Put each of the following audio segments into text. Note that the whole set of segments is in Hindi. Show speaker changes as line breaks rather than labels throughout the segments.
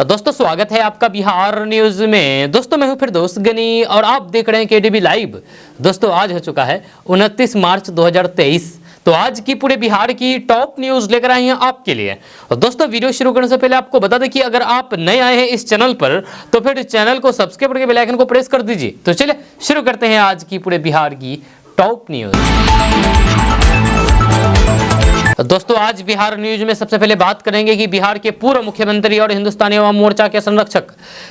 दोस्तों स्वागत है आपका बिहार न्यूज में। दोस्तों मैं हूं फिर दोस्त गनी और आप देख रहे हैं केडीबी लाइव। दोस्तों आज हो चुका है 29 मार्च 2023। तो आज की पूरे बिहार की टॉप न्यूज लेकर आए हैं आपके लिए। और दोस्तों वीडियो शुरू करने से पहले आपको बता दें कि अगर आप नए आए हैं इस चैनल पर तो फिर चैनल को सब्सक्राइब करके बेल आइकन को प्रेस कर दीजिए। तो चलिए शुरू करते हैं आज की पूरे बिहार की टॉप न्यूज। दोस्तों आज बिहार न्यूज में सबसे पहले बात करेंगे कि बिहार के पूर्व मुख्यमंत्री और हिंदुस्तानी अवाम मोर्चा के संरक्षक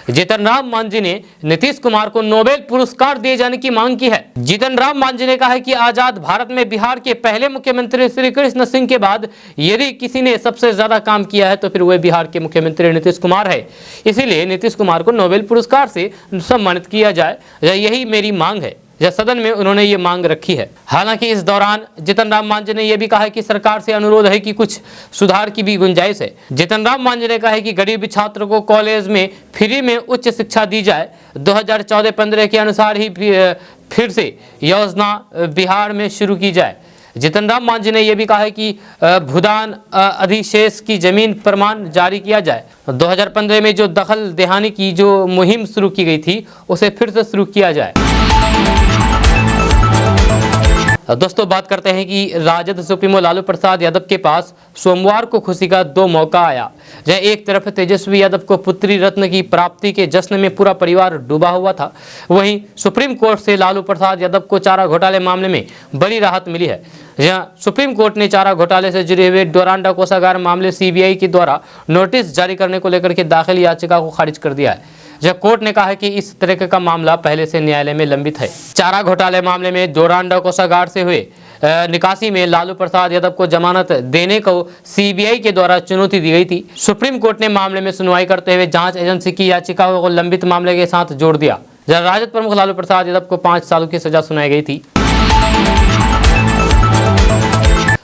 जीतन राम मांझी ने नीतीश कुमार को नोबेल पुरस्कार दिए जाने की मांग की है। जीतन राम मांझी ने कहा है कि आजाद भारत में बिहार के पहले मुख्यमंत्री श्री कृष्ण सिंह के बाद यदि किसी ने सबसे ज्यादा काम किया है तो फिर वह बिहार के मुख्यमंत्री नीतीश कुमार है। इसीलिए नीतीश कुमार को नोबेल पुरस्कार से सम्मानित किया जाए, यही मेरी मांग है। सदन में उन्होंने ये मांग रखी है। हालांकि इस दौरान जीतन राम मांझी ने यह भी कहा है कि सरकार से अनुरोध है कि कुछ सुधार की भी गुंजाइश है। जीतन राम मांझी ने कहा है कि गरीब छात्र को कॉलेज में फ्री में उच्च शिक्षा दी जाए। 2014-15 के अनुसार ही फिर से योजना बिहार में शुरू की जाए। जीतन राम मांझी ने यह भी कहा है कि भूदान अधिशेष की जमीन प्रमाण जारी किया जाए। 2015 में जो दखल देहानी की जो मुहिम शुरू की गई थी उसे फिर से शुरू किया जाए। दोस्तों बात करते हैं कि राजद सुप्रीमो लालू प्रसाद यादव के पास सोमवार को खुशी का दो मौका आया। जहाँ एक तरफ तेजस्वी यादव को पुत्री रत्न की प्राप्ति के जश्न में पूरा परिवार डूबा हुआ था, वहीं सुप्रीम कोर्ट से लालू प्रसाद यादव को चारा घोटाले मामले में बड़ी राहत मिली है। जहां सुप्रीम कोर्ट ने चारा घोटाले से जुड़े हुए डोरांडा कोषागार मामले सीबीआई के द्वारा नोटिस जारी करने को लेकर के दाखिल याचिका को खारिज कर दिया है। जब कोर्ट ने कहा है कि इस तरह का मामला पहले से न्यायालय में लंबित है। चारा घोटाले मामले में डोरांडा कोषागार से हुए निकासी में लालू प्रसाद यादव को जमानत देने को सीबीआई के द्वारा चुनौती दी गई थी। सुप्रीम कोर्ट ने मामले में सुनवाई करते हुए जांच एजेंसी की याचिका को लंबित मामले के साथ जोड़ दिया। जब राजद प्रमुख लालू प्रसाद यादव को 5 सालों की सजा सुनाई गई थी।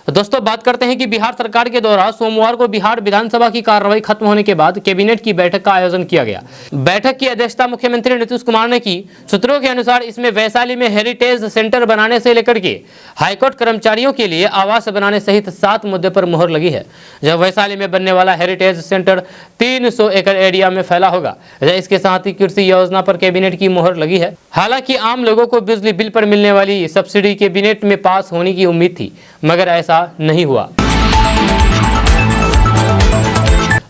दोस्तों बात करते हैं कि बिहार सरकार के द्वारा सोमवार को बिहार विधानसभा की कार्रवाई खत्म होने के बाद कैबिनेट की बैठक का आयोजन किया गया। बैठक की अध्यक्षता मुख्यमंत्री नीतीश कुमार ने की। सूत्रों के अनुसार इसमें वैशाली में हेरिटेज सेंटर बनाने से लेकर के हाईकोर्ट कर्मचारियों के लिए आवास बनाने सहित 7 मुद्दे पर मुहर लगी है। जब वैशाली में बनने वाला हेरिटेज सेंटर 300 एकड़ एरिया में फैला होगा। इसके साथ ही कृषि योजना पर कैबिनेट की मुहर लगी है। हालांकि आम लोगों को बिजली बिल पर मिलने वाली सब्सिडी कैबिनेट में पास होने की उम्मीद थी, मगर ऐसा नहीं हुआ।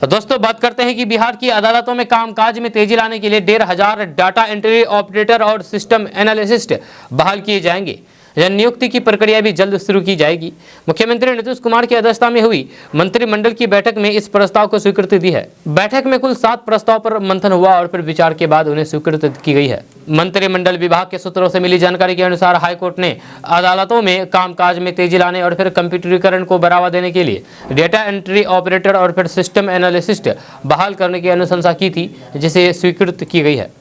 दोस्तों बात करते हैं कि बिहार की अदालतों में कामकाज में तेजी लाने के लिए 1,500 डाटा एंट्री ऑपरेटर और सिस्टम एनालिस्ट बहाल किए जाएंगे। नियुक्ति की प्रक्रिया भी जल्द शुरू की जाएगी। मुख्यमंत्री नीतीश कुमार की अध्यक्षता में हुई मंत्रिमंडल की बैठक में इस प्रस्ताव को स्वीकृति दी है। बैठक में कुल 7 प्रस्ताव पर मंथन हुआ और फिर विचार के बाद उन्हें स्वीकृति की गई है। मंत्रिमंडल विभाग के सूत्रों से मिली जानकारी के अनुसार हाईकोर्ट ने अदालतों में कामकाज में तेजी लाने और फिर कंप्यूटरीकरण को बढ़ावा देने के लिए डेटा एंट्री ऑपरेटर और फिर सिस्टम एनालिस्ट बहाल करने की अनुशंसा की थी, जिसे स्वीकृत की गई है।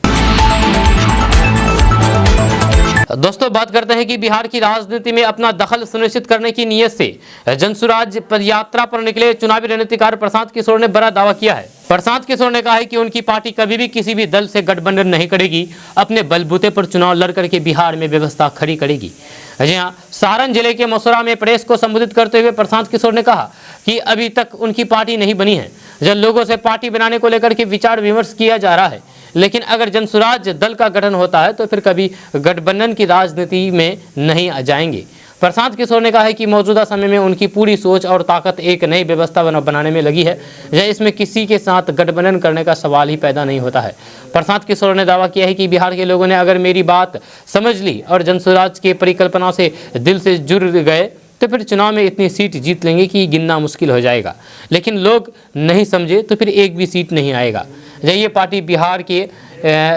दोस्तों बात करते हैं कि बिहार की राजनीति में अपना दखल सुनिश्चित करने की नीयत से जनसुराज पदयात्रा पर निकले चुनावी रणनीतिकार प्रशांत किशोर ने बड़ा दावा किया है। प्रशांत किशोर ने कहा है कि उनकी पार्टी कभी भी किसी भी दल से गठबंधन नहीं करेगी, अपने बलबूते पर चुनाव लड़ करके बिहार में व्यवस्था खड़ी करेगी। जी हाँ, सारण जिले के मसौरा में प्रेस को संबोधित करते हुए प्रशांत किशोर ने कहा कि अभी तक उनकी पार्टी नहीं बनी है। जब लोगों से पार्टी बनाने को लेकर के विचार विमर्श किया जा रहा है, लेकिन अगर जनसुराज दल का गठन होता है तो फिर कभी गठबंधन की राजनीति में नहीं आ जाएंगे। प्रशांत किशोर ने कहा है कि मौजूदा समय में उनकी पूरी सोच और ताकत एक नई व्यवस्था बनाने में लगी है, इसमें किसी के साथ गठबंधन करने का सवाल ही पैदा नहीं होता है। प्रशांत किशोर ने दावा किया है कि बिहार के लोगों ने अगर मेरी बात समझ ली और जनसुराज के परिकल्पना से दिल से जुड़ गए तो फिर चुनाव में इतनी सीट जीत लेंगे कि गिनना मुश्किल हो जाएगा। लेकिन लोग नहीं समझे तो फिर एक भी सीट नहीं आएगा। ये पार्टी बिहार के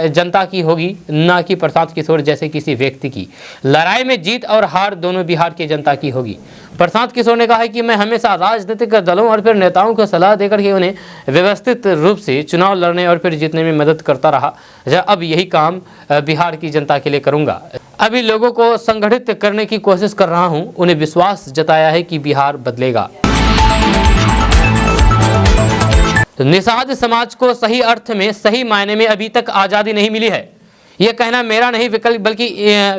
जनता की होगी, ना कि प्रशांत किशोर जैसे किसी व्यक्ति की। लड़ाई में जीत और हार दोनों बिहार की जनता की होगी। प्रशांत किशोर ने कहा है कि मैं हमेशा राजनीतिक दलों और फिर नेताओं को सलाह देकर के उन्हें व्यवस्थित रूप से चुनाव लड़ने और फिर जीतने में मदद करता रहा। अब यही काम बिहार की जनता के लिए करूंगा। अभी लोगों को संगठित करने की कोशिश कर रहा हूं। उन्हें विश्वास जताया है कि बिहार बदलेगा। तो निषाद समाज को सही अर्थ में, सही मायने में अभी तक आज़ादी नहीं मिली है। यह कहना मेरा नहीं बल्कि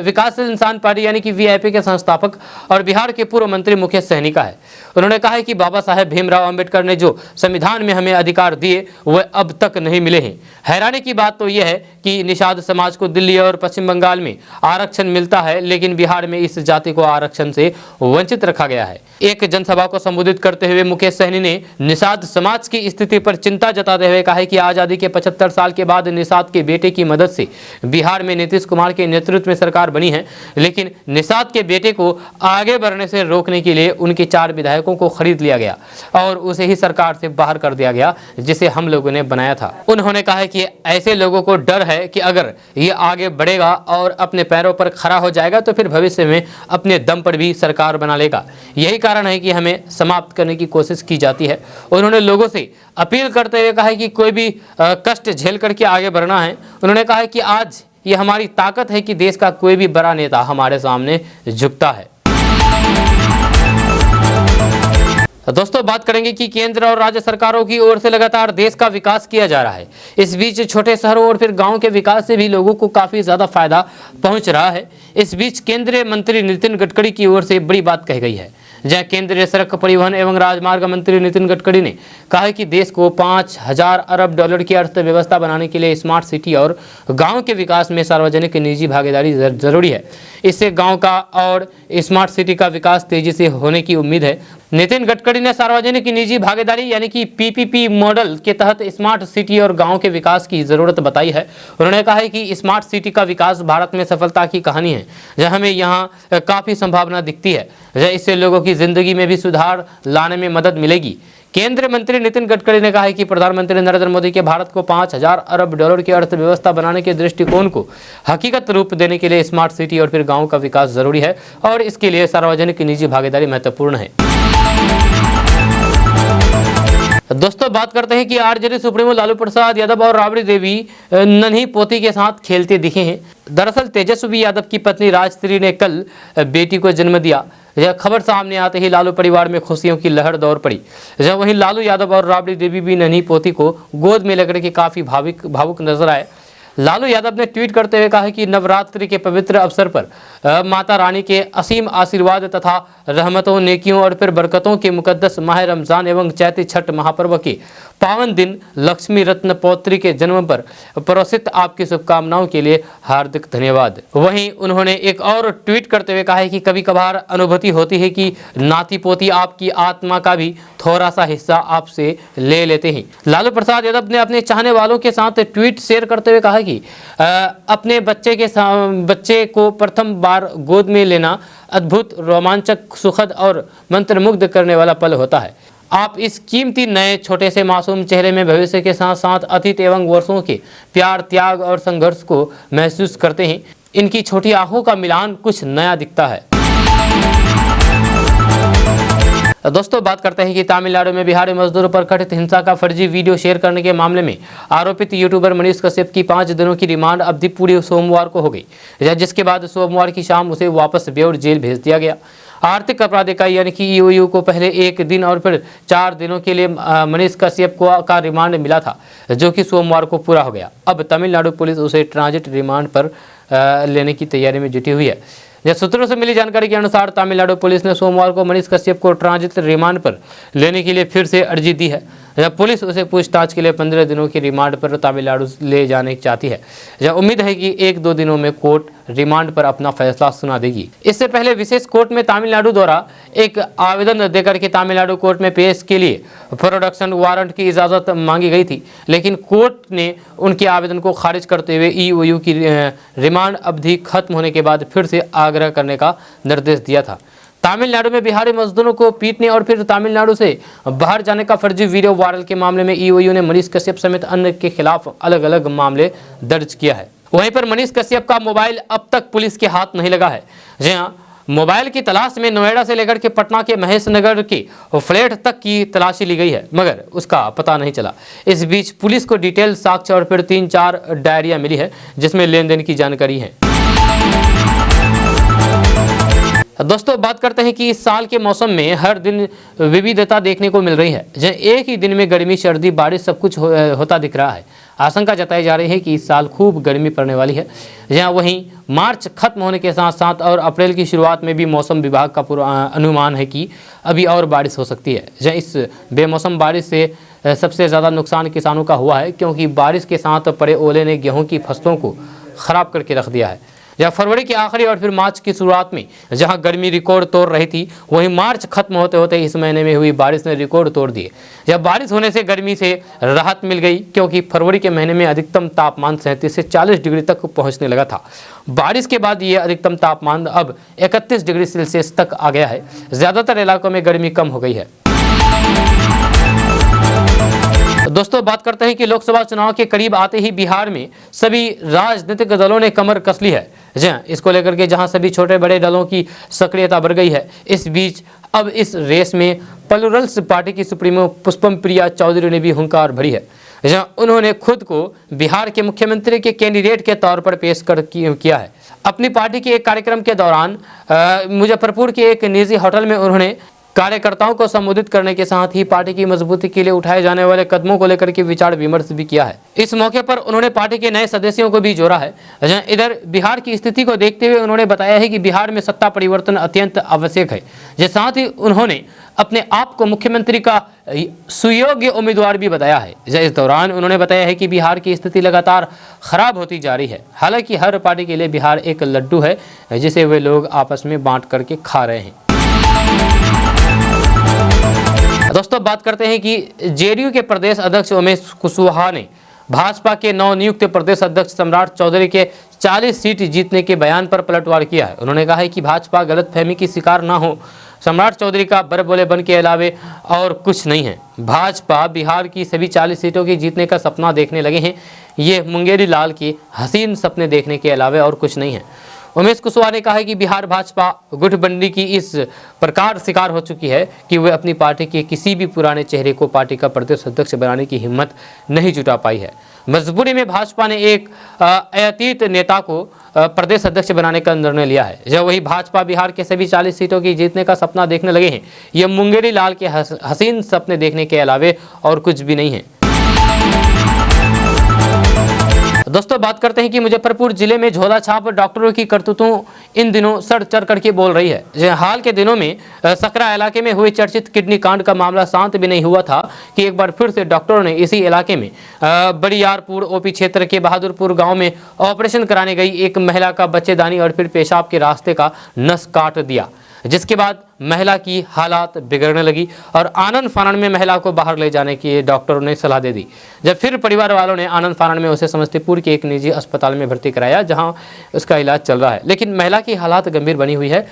विकासशील इंसान पार्टी यानी कि वीआईपी के संस्थापक और बिहार के पूर्व मंत्री मुकेश सहनी का है। उन्होंने कहा है कि बाबा साहेब भीमराव अंबेडकर ने जो संविधान में हमें अधिकार दिए वह अब तक नहीं मिले हैं। हैरानी की बात तो यह है कि निषाद समाज को दिल्ली और पश्चिम बंगाल में आरक्षण मिलता है, लेकिन बिहार में इस जाति को आरक्षण से वंचित रखा गया है। एक जनसभा को संबोधित करते हुए मुकेश सहनी ने निषाद समाज की स्थिति पर चिंता जताते हुए कहा है कि आजादी के 75 साल के बाद निषाद के बेटे की मदद से बिहार में नीतीश कुमार के नेतृत्व में सरकार बनी है, लेकिन निषाद के बेटे को आगे बढ़ने से रोकने के लिए उनके 4 विधायकों को खरीद लिया गया और उसे ही सरकार से बाहर कर दिया गया, जिसे हम लोगों ने बनाया था। उन्होंने कहा है कि ऐसे लोगों को डर है कि अगर ये आगे बढ़ेगा और अपने पैरों पर खड़ा हो जाएगा तो फिर भविष्य में अपने दम पर भी सरकार बना लेगा। यही कारण है कि हमें समाप्त करने की कोशिश की जाती है। उन्होंने लोगों से अपील करते हुए कहा है कि कोई भी कष्ट झेल करके आगे बढ़ना है। उन्होंने कहा है कि आज ये हमारी ताकत है कि देश का कोई भी बड़ा नेता हमारे सामने झुकता है। दोस्तों, बात करेंगे कि केंद्र और राज्य सरकारों की ओर से लगातार देश का विकास किया जा रहा है। इस बीच छोटे शहरों और फिर गांव के विकास से भी लोगों को काफी ज्यादा फायदा पहुंच रहा है। इस बीच केंद्रीय मंत्री नितिन गडकरी की ओर से बड़ी बात कही गई है, जहां केंद्रीय सड़क परिवहन एवं राजमार्ग मंत्री नितिन गडकरी ने कहा है कि देश को 5000 अरब डॉलर की अर्थव्यवस्था बनाने के लिए स्मार्ट सिटी और गांव के विकास में सार्वजनिक निजी भागीदारी जरूरी है। इससे गांव का और स्मार्ट सिटी का विकास तेजी से होने की उम्मीद है। नितिन गडकरी ने सार्वजनिक निजी भागीदारी यानी कि पीपीपी मॉडल के तहत स्मार्ट सिटी और गांव के विकास की जरूरत बताई है। उन्होंने कहा है कि स्मार्ट सिटी का विकास भारत में सफलता की कहानी है, जहां हमें यहाँ काफी संभावना दिखती है। इससे लोगों की जिंदगी में भी सुधार लाने में मदद मिलेगी। केंद्रीय मंत्री नितिन गडकरी ने कहा है कि प्रधानमंत्री नरेंद्र मोदी के भारत को 5000 अरब डॉलर की अर्थव्यवस्था बनाने के दृष्टिकोण को हकीकत रूप देने के लिए स्मार्ट सिटी और फिर गांव का विकास जरूरी है और इसके लिए सार्वजनिक निजी भागीदारी महत्वपूर्ण है। दोस्तों, बात करते हैं कि आरजेडी सुप्रीमो लालू प्रसाद यादव और राबड़ी देवी नन्ही पोती के साथ खेलते दिखे हैं। दरअसल तेजस्वी यादव की पत्नी राजश्री ने कल बेटी को जन्म दिया। यह खबर सामने आते ही लालू परिवार में खुशियों की लहर दौड़ पड़ी। जब वहीं लालू यादव और राबड़ी देवी भी नन्ही पोती को गोद में लेकर के काफी भावुक नजर आए। लालू यादव ने ट्वीट करते हुए कहा है कि नवरात्रि के पवित्र अवसर पर माता रानी के असीम आशीर्वाद तथा रहमतों, नेकियों और फिर बरकतों के मुकद्दस माह रमजान एवं चैती छठ महापर्व के पावन दिन लक्ष्मी रत्न पौत्री के जन्म पर प्रोसित आपकी शुभकामनाओं के लिए हार्दिक धन्यवाद। वहीं उन्होंने एक और ट्वीट करते हुए कहा है कि कभी कभार अनुभूति होती है कि नाती पोती आपकी आत्मा का भी थोड़ा सा हिस्सा आपसे ले लेते हैं। लालू प्रसाद यादव ने अपने चाहने वालों के साथ ट्वीट शेयर करते हुए कहा कि अपने बच्चे को प्रथम बार गोद में लेना अद्भुत, रोमांचक, सुखद और मंत्रमुग्ध करने वाला पल होता है। आप इस कीमती नए छोटे से मासूम चेहरे में भविष्य के साथ साथ अतीत एवं वर्षों के प्यार, त्याग और संघर्ष को महसूस करते हैं। इनकी छोटी आंखों का मिलान कुछ नया दिखता है। दोस्तों, बात करते हैं कि तमिलनाडु में बिहारी मजदूरों पर कथित हिंसा का फर्जी वीडियो शेयर करने के मामले में आरोपित यूट्यूबर मनीष कश्यप की 5 दिनों की रिमांड अवधि पूरी सोमवार को हो गई, जिसके बाद सोमवार की शाम उसे वापस बेऊर जेल भेज दिया गया। आर्थिक अपराध इकाई यानी कि ईओयू को पहले 1 दिन और फिर 4 दिनों के लिए मनीष कश्यप का रिमांड मिला था, जो कि सोमवार को पूरा हो गया। अब तमिलनाडु पुलिस उसे ट्रांजिट रिमांड पर लेने की तैयारी में जुटी हुई है। सूत्रों से मिली जानकारी के अनुसार तमिलनाडु पुलिस ने सोमवार को मनीष कश्यप को ट्रांजिट रिमांड पर लेने के लिए फिर से अर्जी दी है। जब पुलिस उसे पूछताछ के लिए 15 दिनों की रिमांड पर तमिलनाडु ले जाने चाहती है। जब उम्मीद है कि 1-2 दिनों में कोर्ट रिमांड पर अपना फैसला सुना देगी। इससे पहले विशेष कोर्ट में तमिलनाडु द्वारा एक आवेदन देकर के तमिलनाडु कोर्ट में पेश के लिए प्रोडक्शन वारंट की इजाज़त मांगी गई थी, लेकिन कोर्ट ने उनके आवेदन को खारिज करते हुए ईओयू की रिमांड अवधि खत्म होने के बाद फिर से आग्रह करने का निर्देश दिया था। तमिलनाडु में बिहारी मजदूरों को पीटने और फिर तमिलनाडु से बाहर जाने का फर्जी वीडियो वायरल के मामले में ईओयू ने मनीष कश्यप समेत अन्य के खिलाफ अलग अलग मामले दर्ज किया है। वहीं पर मनीष कश्यप का मोबाइल अब तक पुलिस के हाथ नहीं लगा है। जी हाँ, मोबाइल की तलाश में नोएडा से लेकर के पटना के महेश नगर के फ्लैट तक की तलाशी ली गई है, मगर उसका पता नहीं चला। इस बीच पुलिस को डिटेल साक्ष्य और फिर 3-4 डायरिया मिली है, जिसमें लेन देन की जानकारी है। दोस्तों, बात करते हैं कि इस साल के मौसम में हर दिन विविधता देखने को मिल रही है। जहाँ एक ही दिन में गर्मी, सर्दी, बारिश सब कुछ होता दिख रहा है। आशंका जताई जा रही है कि इस साल खूब गर्मी पड़ने वाली है। जहां वहीं मार्च खत्म होने के साथ साथ और अप्रैल की शुरुआत में भी मौसम विभाग का पूरा अनुमान है कि अभी और बारिश हो सकती है। जहां इस बेमौसम बारिश से सबसे ज़्यादा नुकसान किसानों का हुआ है, क्योंकि बारिश के साथ पड़े ओले ने गेहूं की फसलों को ख़राब करके रख दिया है। जहाँ फरवरी के आखिरी और फिर मार्च की शुरुआत में जहां गर्मी रिकॉर्ड तोड़ रही थी, वहीं मार्च खत्म होते होते इस महीने में हुई बारिश ने रिकॉर्ड तोड़ दिए। जब बारिश होने से गर्मी से राहत मिल गई, क्योंकि फरवरी के महीने में अधिकतम तापमान 37 से 40 डिग्री तक पहुंचने लगा था। बारिश के बाद ये अधिकतम तापमान अब 31 डिग्री सेल्सियस तक आ गया है। ज़्यादातर इलाकों में गर्मी कम हो गई है। दोस्तों, बात करते हैं कि लोकसभा चुनाव के करीब आते ही बिहार में सभी राजनीतिक दलों ने कमर कस ली है। जहां इसको लेकर के जहां सभी छोटे बड़े दलों की सक्रियता बढ़ गई है। इस बीच अब इस रेस में प्लूरल्स पार्टी की सुप्रीमो पुष्पम प्रिया चौधरी ने भी हुंकार भरी है। जहां उन्होंने खुद को बिहार के मुख्यमंत्री के कैंडिडेट के तौर पर पेश किया है। अपनी पार्टी के एक कार्यक्रम के दौरान मुजफ्फरपुर के एक निजी होटल में उन्होंने कार्यकर्ताओं को संबोधित करने के साथ ही पार्टी की मजबूती के लिए उठाए जाने वाले कदमों को लेकर के विचार विमर्श भी किया है। इस मौके पर उन्होंने पार्टी के नए सदस्यों को भी जोड़ा है। इधर बिहार की स्थिति को देखते हुए उन्होंने बताया है कि बिहार में सत्ता परिवर्तन अत्यंत आवश्यक है। जिस साथ ही उन्होंने अपने आप को मुख्यमंत्री का सुयोग्य उम्मीदवार भी बताया है। इस दौरान उन्होंने बताया है कि बिहार की स्थिति लगातार खराब होती जा रही है। हालांकि हर पार्टी के लिए बिहार एक लड्डू है, जिसे वे लोग आपस में बांट करके खा रहे हैं। दोस्तों, बात करते हैं कि जेडीयू के प्रदेश अध्यक्ष उमेश कुशवाहा ने भाजपा के नवनियुक्त प्रदेश अध्यक्ष सम्राट चौधरी के 40 सीट जीतने के बयान पर पलटवार किया है। उन्होंने कहा है कि भाजपा गलतफहमी की शिकार ना हो। सम्राट चौधरी का बड़े बन के अलावे और कुछ नहीं है। भाजपा बिहार की सभी 40 सीटों की जीतने का सपना देखने लगे हैं। ये मुंगेरी लाल के हसीन सपने देखने के अलावे और कुछ नहीं है। उमेश कुशवाहा ने कहा है कि बिहार भाजपा गुटबंदी की इस प्रकार शिकार हो चुकी है कि वे अपनी पार्टी के किसी भी पुराने चेहरे को पार्टी का प्रदेश अध्यक्ष बनाने की हिम्मत नहीं जुटा पाई है। मजबूरी में भाजपा ने एक अतीत नेता को प्रदेश अध्यक्ष बनाने का निर्णय लिया है। जब वही भाजपा बिहार के सभी 40 सीटों की जीतने का सपना देखने लगे हैं। ये मुंगेरी लाल के हसीन सपने देखने के अलावे और कुछ भी नहीं है। दोस्तों, बात करते हैं कि मुजफ्फरपुर जिले में झोला छाप डॉक्टरों की करतूतों इन दिनों सड़ चढ़ करके बोल रही है। हाल के दिनों में सकरा इलाके में हुए चर्चित किडनी कांड का मामला शांत भी नहीं हुआ था कि एक बार फिर से डॉक्टरों ने इसी इलाके में बरियारपुर ओपी क्षेत्र के बहादुरपुर गांव में ऑपरेशन कराने गई एक महिला का बच्चेदानी और फिर पेशाब के रास्ते का नस काट दिया, जिसके बाद महिला की हालात बिगड़ने लगी और आनंद फानन में महिला को बाहर ले जाने की डॉक्टरों ने सलाह दे दी। जब फिर परिवार वालों ने आनंद फानन में उसे समस्तीपुर के एक निजी अस्पताल में भर्ती कराया, जहां उसका इलाज चल रहा है, लेकिन महिला की हालात गंभीर बनी हुई है।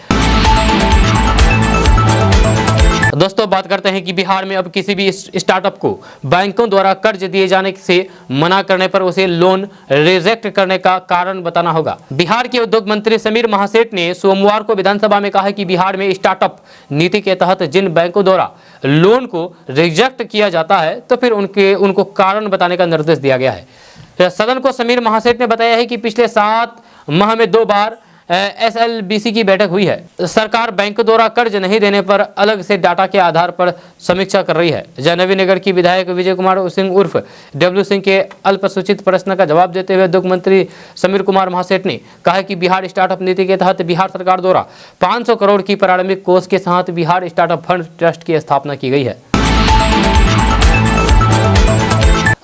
दोस्तों, बात करते हैं कि बिहार में अब किसी भी स्टार्टअप को बैंकों द्वारा कर्ज दिए जाने से मना करने पर उसे लोन रिजेक्ट करने का कारण बताना होगा। बिहार के उद्योग मंत्री समीर महासेठ ने सोमवार को विधानसभा में कहा कि बिहार में स्टार्टअप नीति के तहत जिन बैंकों द्वारा लोन को रिजेक्ट किया जाता है, तो फिर उनको कारण बताने का निर्देश दिया गया है। सदन को समीर महासेठ ने बताया है कि पिछले 7 माह में 2 बार SLBC की बैठक हुई है। सरकार बैंक द्वारा कर्ज नहीं देने पर अलग से डाटा के आधार पर समीक्षा कर रही है। जनवी नगर की विधायक विजय कुमार सिंह उर्फ डब्ल्यू सिंह के अल्पसूचित प्रश्न का जवाब देते हुए उद्योग मंत्री समीर कुमार महासेठ ने कहा कि बिहार स्टार्टअप नीति के तहत बिहार सरकार द्वारा 500 करोड़ की प्रारंभिक कोष के साथ बिहार स्टार्टअप फंड ट्रस्ट की स्थापना की गई है।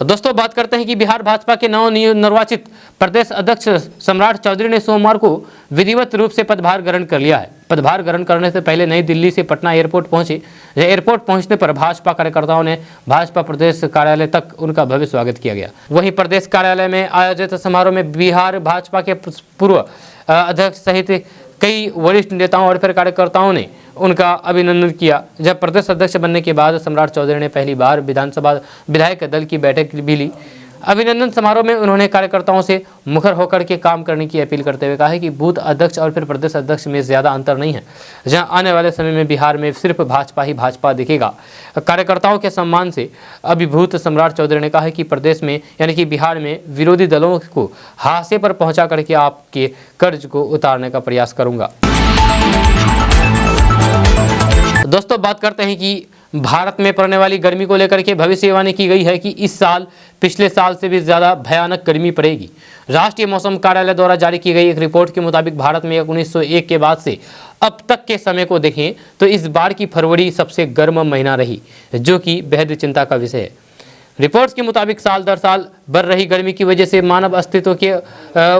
दोस्तों, बात करते हैं कि बिहार भाजपा के नवनिर्वाचित प्रदेश अध्यक्ष सम्राट चौधरी ने सोमवार को विधिवत रूप से पदभार ग्रहण कर लिया है। पदभार ग्रहण करने से पहले नई दिल्ली से पटना एयरपोर्ट पहुंचे। एयरपोर्ट पहुंचने पर भाजपा कार्यकर्ताओं ने भाजपा प्रदेश कार्यालय तक उनका भव्य स्वागत किया गया। वहीं प्रदेश कार्यालय में आयोजित समारोह में बिहार भाजपा के पूर्व अध्यक्ष सहित कई वरिष्ठ नेताओं और फिर कार्यकर्ताओं ने उनका अभिनंदन किया। जब प्रदेश अध्यक्ष बनने के बाद सम्राट चौधरी ने पहली बार विधानसभा विधायक दल की बैठक भी ली। अभिनंदन समारोह में उन्होंने कार्यकर्ताओं से मुखर होकर के काम करने की अपील करते हुए कहा है कि बूथ अध्यक्ष और फिर प्रदेश अध्यक्ष में ज़्यादा अंतर नहीं है, जहां आने वाले समय में बिहार में सिर्फ भाजपा ही भाजपा दिखेगा। कार्यकर्ताओं के सम्मान से अभिभूत सम्राट चौधरी ने कहा है कि प्रदेश में यानी कि बिहार में विरोधी दलों को हाशिए पर पहुँचा करके आपके कर्ज को उतारने का प्रयास करूँगा। दोस्तों, बात करते हैं कि भारत में पड़ने वाली गर्मी को लेकर के भविष्यवाणी की गई है कि इस साल पिछले साल से भी ज़्यादा भयानक गर्मी पड़ेगी। राष्ट्रीय मौसम कार्यालय द्वारा जारी की गई एक रिपोर्ट के मुताबिक भारत में 1901 के बाद से अब तक के समय को देखें तो इस बार की फरवरी सबसे गर्म महीना रही, जो कि बेहद चिंता का विषय है। रिपोर्ट्स के मुताबिक साल दर साल बढ़ रही गर्मी की वजह से मानव अस्तित्व के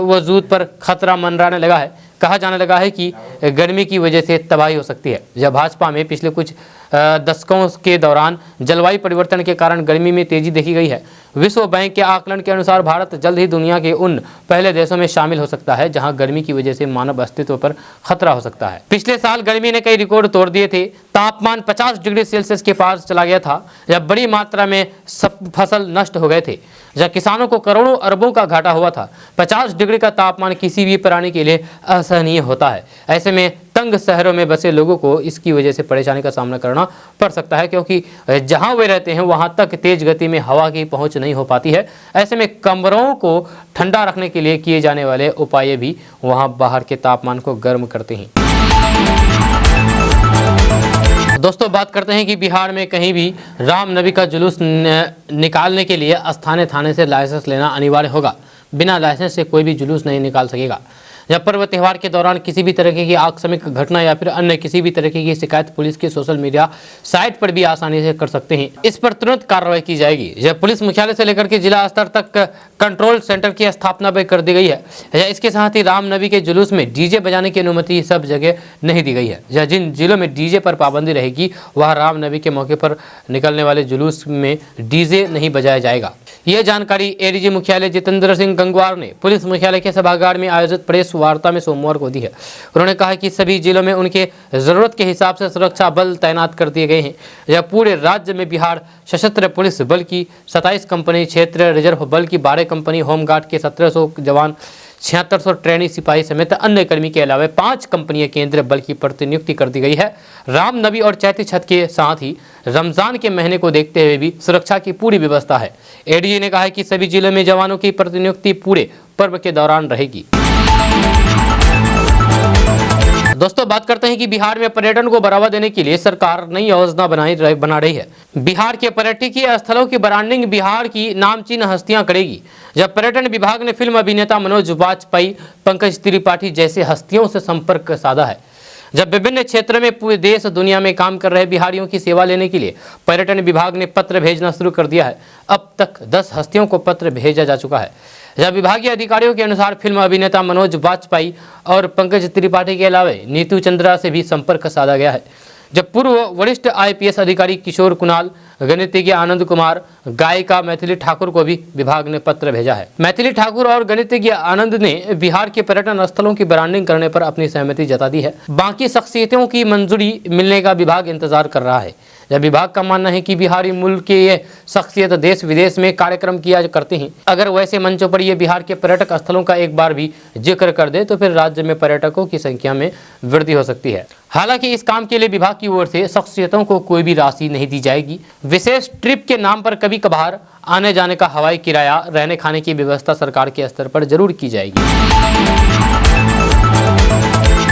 वजूद पर खतरा मंडराने लगा है। कहा जाने लगा है कि गर्मी की वजह से तबाही हो सकती है। जब भाजपा में पिछले कुछ दशकों के दौरान जलवायु परिवर्तन के कारण गर्मी में तेजी देखी गई है। विश्व बैंक के आकलन के अनुसार भारत जल्द ही दुनिया के उन पहले देशों में शामिल हो सकता है जहां गर्मी की वजह से मानव अस्तित्व पर खतरा हो सकता है। पिछले साल गर्मी ने कई रिकॉर्ड तोड़ दिए थे। तापमान 50 डिग्री सेल्सियस के पार चला गया था, जब बड़ी मात्रा में सब फसल नष्ट हो गए थे, जब किसानों को करोड़ों अरबों का घाटा हुआ था। 50 डिग्री का तापमान किसी भी प्राणी के लिए असहनीय होता है। ऐसे में तंग शहरों में बसे लोगों को इसकी वजह से परेशानी का सामना करना पड़ सकता है, क्योंकि जहां वे रहते हैं वहां तक तेज गति में हवा की पहुंच नहीं हो पाती है। ऐसे में कमरों को ठंडा रखने के लिए किए जाने वाले उपाय भी वहां बाहर के तापमान को गर्म करते हैं। दोस्तों, बात करते हैं कि बिहार में कहीं भी रामनवमी का जुलूस निकालने के लिए स्थानीय थाने से लाइसेंस लेना अनिवार्य होगा। बिना लाइसेंस से कोई भी जुलूस नहीं निकाल सकेगा। जब पर्व त्यौहार के दौरान किसी भी तरह की आकस्मिक घटना या फिर अन्य किसी भी तरह की शिकायत पुलिस के सोशल मीडिया साइट पर भी आसानी से कर सकते हैं। इस पर तुरंत कार्रवाई की जाएगी। जब पुलिस मुख्यालय से लेकर के जिला स्तर तक कंट्रोल सेंटर की स्थापना भी कर दी गई है। इसके साथ ही रामनवमी के जुलूस में डीजे बजाने की अनुमति सब जगह नहीं दी गई है। जिन जिलों में डीजे पर पाबंदी रहेगी वह रामनवमी के मौके पर निकलने वाले जुलूस में डीजे नहीं बजाया जाएगा। यह जानकारी एडीजी मुख्यालय जितेंद्र सिंह गंगवार ने पुलिस मुख्यालय के सभागार में आयोजित प्रेस वार्ता में सोमवार को दी है। उन्होंने कहा कि सभी जिलों में उनके जरूरत के हिसाब से सुरक्षा बल तैनात कर दिए गए हैं। यह पूरे राज्य में बिहार सशस्त्र पुलिस बल की 27 कंपनी, क्षेत्रीय रिजर्व बल की 12 कंपनी, होमगार्ड के 1700 जवान, 7600 ट्रेनी सिपाही समेत अन्य कर्मी के अलावा 5 कंपनियां केंद्रीय बल की प्रतिनियुक्ति कर दी गई है। रामनवमी और चैती छठ के साथ ही रमजान के महीने को देखते हुए भी सुरक्षा की पूरी व्यवस्था है। एडीजी ने कहा है कि सभी जिलों में जवानों की प्रतिनियुक्ति पूरे पर्व के दौरान रहेगी। दोस्तों, बात करते हैं कि बिहार में पर्यटन को बढ़ावा देने के लिए सरकार नई योजना बना रही है। बिहार के पर्यटकीय स्थलों की ब्रांडिंग बिहार की नामचीन हस्तियां करेगी। जब पर्यटन विभाग ने फिल्म अभिनेता मनोज वाजपेयी, पंकज त्रिपाठी जैसे हस्तियों से संपर्क साधा है। जब विभिन्न क्षेत्रों में पूरे देश दुनिया में काम कर रहे बिहारियों की सेवा लेने के लिए पर्यटन विभाग ने पत्र भेजना शुरू कर दिया है। अब तक 10 हस्तियों को पत्र भेजा जा चुका है। जब विभागीय अधिकारियों के अनुसार फिल्म अभिनेता मनोज वाजपेयी और पंकज त्रिपाठी के अलावा नीतू चंद्रा से भी संपर्क साधा गया है। जब पूर्व वरिष्ठ IPS अधिकारी किशोर कुणाल, गणितज्ञ आनंद कुमार, गायिका मैथिली ठाकुर को भी विभाग ने पत्र भेजा है। मैथिली ठाकुर और गणितज्ञ आनंद ने बिहार के पर्यटन स्थलों की ब्रांडिंग करने पर अपनी सहमति जता दी है। बाकी शख्सियतों की मंजूरी मिलने का विभाग इंतजार कर रहा है। जब विभाग का मानना है कि बिहारी मुल्क के ये शख्सियत देश विदेश में कार्यक्रम किया करते हैं। अगर वैसे मंचों पर ये बिहार के पर्यटक स्थलों का एक बार भी जिक्र कर दे तो फिर राज्य में पर्यटकों की संख्या में वृद्धि हो सकती है। हालांकि इस काम के लिए विभाग की ओर से शख्सियतों को कोई भी राशि नहीं दी जाएगी। विशेष ट्रिप के नाम पर कभी कभार आने जाने का हवाई किराया, रहने खाने की व्यवस्था सरकार के स्तर पर जरूर की जाएगी।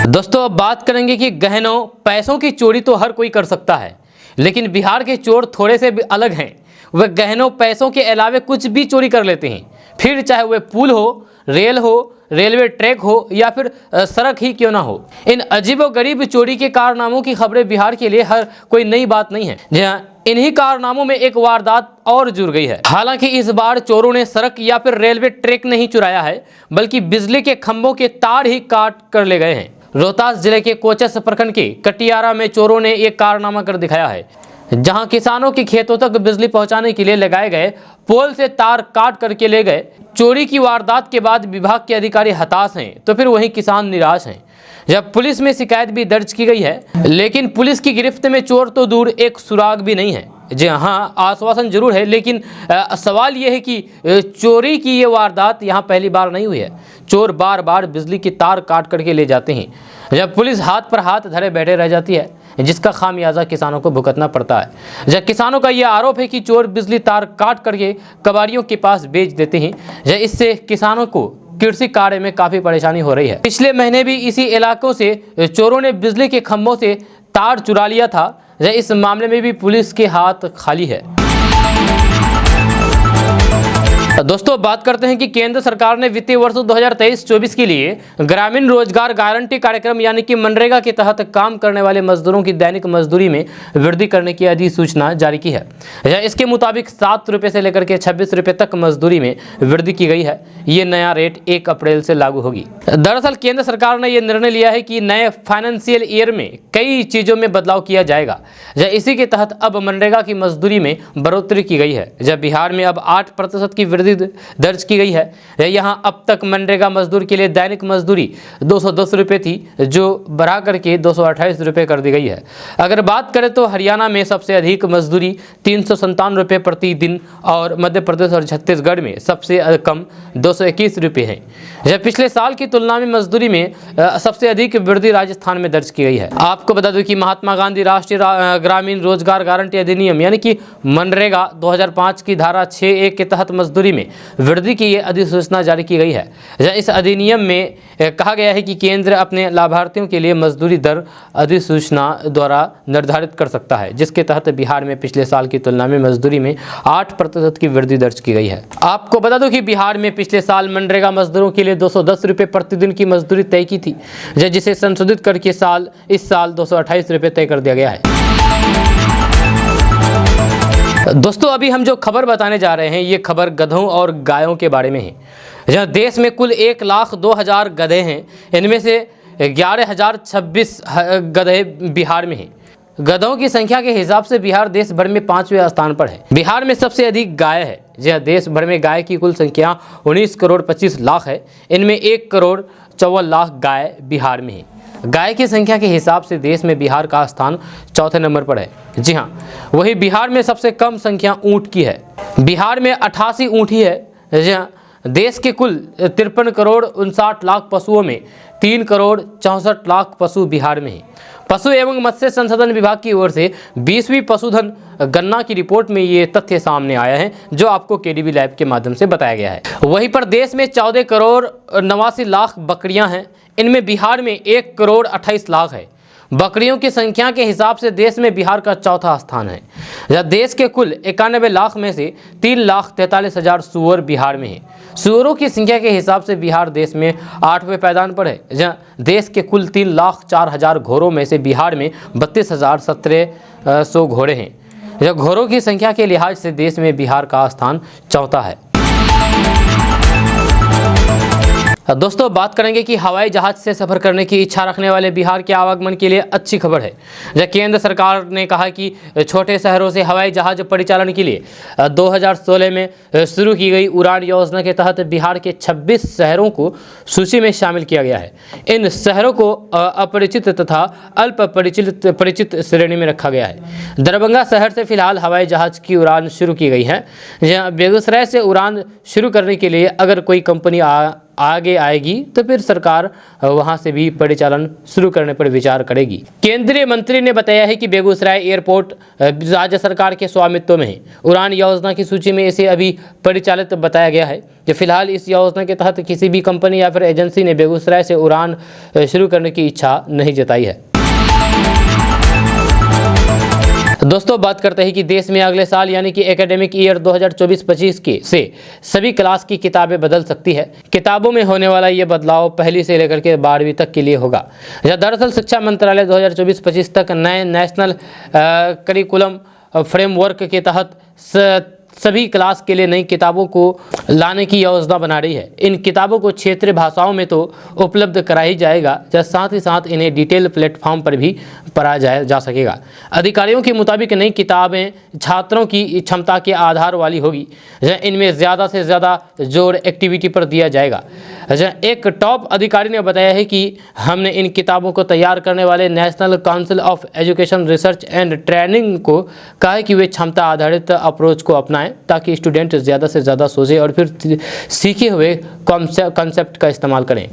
दोस्तों, अब बात करेंगे कि गहनों पैसों की चोरी तो हर कोई कर सकता है, लेकिन बिहार के चोर थोड़े से भी अलग हैं। वह गहनों पैसों के अलावे कुछ भी चोरी कर लेते हैं, फिर चाहे वह पुल हो, रेल हो, रेलवे ट्रैक हो या फिर सड़क ही क्यों ना हो। इन अजीबोगरीब चोरी के कारनामों की खबरें बिहार के लिए हर कोई नई बात नहीं है। जहां इन्हीं कारनामों में एक वारदात और जुड़ गई है। हालांकि इस बार चोरों ने सड़क या फिर रेलवे ट्रैक नहीं चुराया है, बल्कि बिजली के खंभों के तार ही काट कर ले गए हैं। रोहतास जिले के कोचस प्रखंड के कटियारा में चोरों ने एक कारनामा कर दिखाया है, जहां किसानों के खेतों तक बिजली पहुंचाने के लिए लगाए गए पोल से तार काट करके ले गए। चोरी की वारदात के बाद विभाग के अधिकारी हताश हैं, तो फिर वहीं किसान निराश हैं। जब पुलिस में शिकायत भी दर्ज की गई है, लेकिन पुलिस की गिरफ्त में चोर तो दूर, एक सुराग भी नहीं है। जी हाँ, आश्वासन जरूर है, लेकिन सवाल यह है कि चोरी की ये वारदात यहाँ पहली बार नहीं हुई है। चोर बार बार बिजली की तार काट करके ले जाते हैं, जब पुलिस हाथ पर हाथ धरे बैठे रह जाती है, जिसका खामियाजा किसानों को भुगतना पड़ता है। जब किसानों का यह आरोप है कि चोर बिजली तार काट करके कबाड़ियों के पास बेच देते हैं, इससे किसानों को कृषि कार्य में काफी परेशानी हो रही है। पिछले महीने भी इसी इलाकों से चोरों ने बिजली के खंभों से तार चुरा लिया था। इस मामले में भी पुलिस के हाथ खाली है। दोस्तों बात करते हैं कि केंद्र सरकार ने वित्तीय वर्ष 2023-24 के लिए ग्रामीण रोजगार गारंटी कार्यक्रम यानी कि मनरेगा के तहत काम करने वाले मजदूरों की दैनिक मजदूरी में वृद्धि करने की अधिसूचना जारी की है। इसके मुताबिक 7 रुपये से लेकर के 26 रुपये तक मजदूरी में वृद्धि की गई है। ये नया रेट 1 अप्रैल से लागू होगी। दरअसल केंद्र सरकार ने यह निर्णय लिया है कि नए फाइनेंशियल ईयर में कई चीजों में बदलाव किया जाएगा। इसी के तहत अब मनरेगा की मजदूरी में बढ़ोतरी की गई है। जब बिहार में अब 8% की वृद्धि दर्ज की गई है। यहां अब तक मनरेगा मजदूर के लिए दैनिक मजदूरी 210 रुपये थी, जो बढ़ा करके 228 रुपये कर दी गई है। अगर बात करें तो हरियाणा में सबसे अधिक मजदूरी 357 रुपये प्रति दिन और मध्य प्रदेश और छत्तीसगढ़ में सबसे कम 221 रुपये है। जब पिछले साल की तुलना में मजदूरी में सबसे अधिक वृद्धि राजस्थान में दर्ज की गई है। आपको बता दूं कि महात्मा गांधी राष्ट्रीय ग्रामीण रोजगार गारंटी अधिनियम यानी कि मनरेगा 2005 की धारा 6(1) के तहत मजदूरी में वृद्धि की ये अधिसूचना जारी की गई है। इस अधिनियम में कहा गया है कि केंद्र अपने लाभार्थियों के लिए मजदूरी दर अधिसूचना द्वारा निर्धारित कर सकता है, जिसके तहत बिहार में पिछले साल की तुलना में मजदूरी में 8% की वृद्धि दर्ज की गई है। आपको बता दो कि बिहार में पिछले साल मनरेगा मजदूरों के लिए 210 रुपये प्रतिदिन की मजदूरी तय की थी, जिसे संशोधित करके इस साल 228 रुपये तय कर दिया गया है। दोस्तों अभी हम जो खबर बताने जा रहे हैं ये खबर गधों और गायों के बारे में है। जहाँ देश में कुल 1,02,000 गधे हैं, इनमें से 11,026 गधे बिहार में हैं। गधों की संख्या के हिसाब से बिहार देश भर में 5वें स्थान पर है। बिहार में सबसे अधिक गाय है। जहाँ देश भर में गाय की कुल संख्या 19 करोड़ 25 लाख है। इनमें 1 करोड़ 54 लाख गाय बिहार में है। गाय की संख्या के हिसाब से देश में बिहार का स्थान 4थे नंबर पर है। जी हाँ, वही बिहार में सबसे कम संख्या ऊंट की है। बिहार में 88 ऊँट ही है। जहाँ देश के कुल 53 करोड़ 59 लाख पशुओं में 3 करोड़ 64 लाख पशु बिहार में हैं। पशु एवं मत्स्य संसाधन विभाग की ओर से 20वीं पशुधन गणना की रिपोर्ट में ये तथ्य सामने आया है, जो आपको केडीबी लैब के माध्यम से बताया गया है। वहीं पर देश में 14 करोड़ 89 लाख बकरियां हैं। इनमें बिहार में 1 करोड़ 28 लाख है। बकरियों की संख्या के हिसाब से देश में बिहार का 4था स्थान है। जहाँ देश के कुल 91 लाख में से 3,43,000 सूअर बिहार में है। सूअरों की संख्या के हिसाब से बिहार देश में 8वें पायदान पर है। जहाँ देश के कुल 3,04,000 घोड़ों में से बिहार में 32,1700 घोड़े हैं। जहाँ घोड़ों की संख्या के लिहाज से देश में बिहार का स्थान 4था है। दोस्तों बात करेंगे कि हवाई जहाज से सफर करने की इच्छा रखने वाले बिहार के आवागमन के लिए अच्छी खबर है। जब केंद्र सरकार ने कहा कि छोटे शहरों से हवाई जहाज परिचालन के लिए 2016 में शुरू की गई उड़ान योजना के तहत बिहार के 26 शहरों को सूची में शामिल किया गया है। इन शहरों को अपरिचित तथा अल्प परिचित श्रेणी में रखा गया है। दरभंगा शहर से फिलहाल हवाई जहाज की उड़ान शुरू की गई है। जहाँ बेगूसराय से उड़ान शुरू करने के लिए अगर कोई कंपनी आगे आएगी तो फिर सरकार वहां से भी परिचालन शुरू करने पर विचार करेगी। केंद्रीय मंत्री ने बताया है कि बेगूसराय एयरपोर्ट राज्य सरकार के स्वामित्व में है। उड़ान योजना की सूची में इसे अभी परिचालित बताया गया है। कि फिलहाल इस योजना के तहत किसी भी कंपनी या फिर एजेंसी ने बेगूसराय से उड़ान शुरू करने की इच्छा नहीं जताई है। दोस्तों बात करते हैं कि देश में अगले साल यानी कि एकेडमिक ईयर 2024-25 के से सभी क्लास की किताबें बदल सकती है। किताबों में होने वाला ये बदलाव पहली से लेकर के 12वीं तक के लिए होगा। दरअसल शिक्षा मंत्रालय 2024-25 तक नए नेशनल करिकुलम फ्रेमवर्क के तहत सभी क्लास के लिए नई किताबों को लाने की योजना बना रही है। इन किताबों को क्षेत्रीय भाषाओं में तो उपलब्ध कराई जाएगा, साथ ही साथ इन्हें डिटेल प्लेटफॉर्म पर भी पढ़ा जा सकेगा। अधिकारियों के मुताबिक नई किताबें छात्रों की क्षमता के आधार वाली होगी। इनमें ज़्यादा से ज़्यादा जोर एक्टिविटी पर दिया जाएगा। एक टॉप अधिकारी ने बताया है कि हमने इन किताबों को तैयार करने वाले national council of education research and training को कहा है कि वे क्षमता आधारित अप्रोच को अपनाएं ताकि स्टूडेंट ज़्यादा से ज़्यादा सोचे और फिर सीखे हुए कॉन्सेप्ट का इस्तेमाल करें।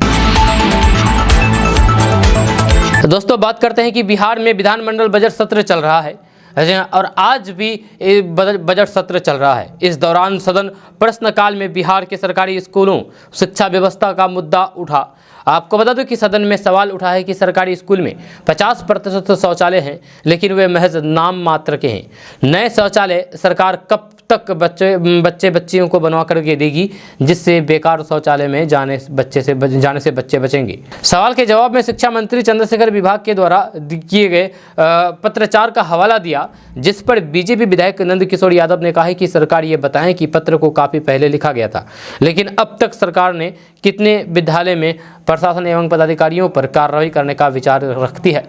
दोस्तों बात करते हैं कि बिहार में विधानमंडल बजट सत्र चल रहा है। और आज भी बजट सत्र चल रहा है। इस दौरान सदन प्रश्नकाल में बिहार के सरकारी स्कूलों शिक्षा व्यवस्था का मुद्दा उठा। आपको बता दूं कि सदन में सवाल उठा है कि सरकारी स्कूल में 50% शौचालय हैं, लेकिन वे महज नाम मात्र के हैं। नए शौचालय सरकार कब तक बच्चियों को बनवा करके देगी, जिससे बेकार शौचालय में जाने से बच्चे बचेंगे। सवाल के जवाब में शिक्षा मंत्री चंद्रशेखर विभाग के द्वारा किए गए पत्राचार का हवाला दिया, जिस पर बीजेपी विधायक नंद किशोर यादव ने कहा है कि सरकार ये बताएं कि पत्र को काफी पहले लिखा गया था, लेकिन अब तक सरकार ने कितने विद्यालय में प्रशासन एवं पदाधिकारियों पर कार्रवाई करने का विचार रखती है।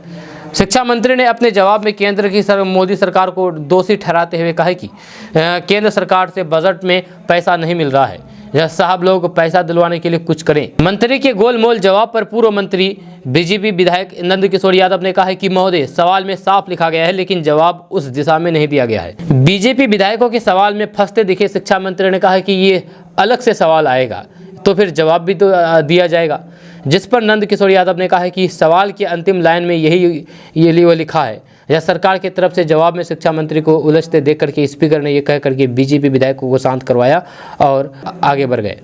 शिक्षा मंत्री ने अपने जवाब में केंद्र की मोदी सरकार को दोषी ठहराते हुए कहा कि केंद्र सरकार से बजट में पैसा नहीं मिल रहा है, यह साहब लोग पैसा दिलवाने के लिए कुछ करें। मंत्री के गोलमोल जवाब पर पूर्व मंत्री बीजेपी विधायक नंद किशोर यादव ने कहा है कि महोदय, सवाल में साफ लिखा गया है, लेकिन जवाब उस दिशा में नहीं दिया गया है। बीजेपी विधायकों के सवाल में फंसते दिखे शिक्षा मंत्री ने कहा है कि ये अलग से सवाल आएगा तो फिर जवाब भी तो दिया जाएगा, जिस पर नंद किशोर यादव ने कहा है कि सवाल की अंतिम लाइन में ये लिखा है। यह सरकार की तरफ से जवाब में शिक्षा मंत्री को उलझते देख करके स्पीकर ने यह कह करके बीजेपी विधायकों को शांत करवाया और आगे बढ़ गए।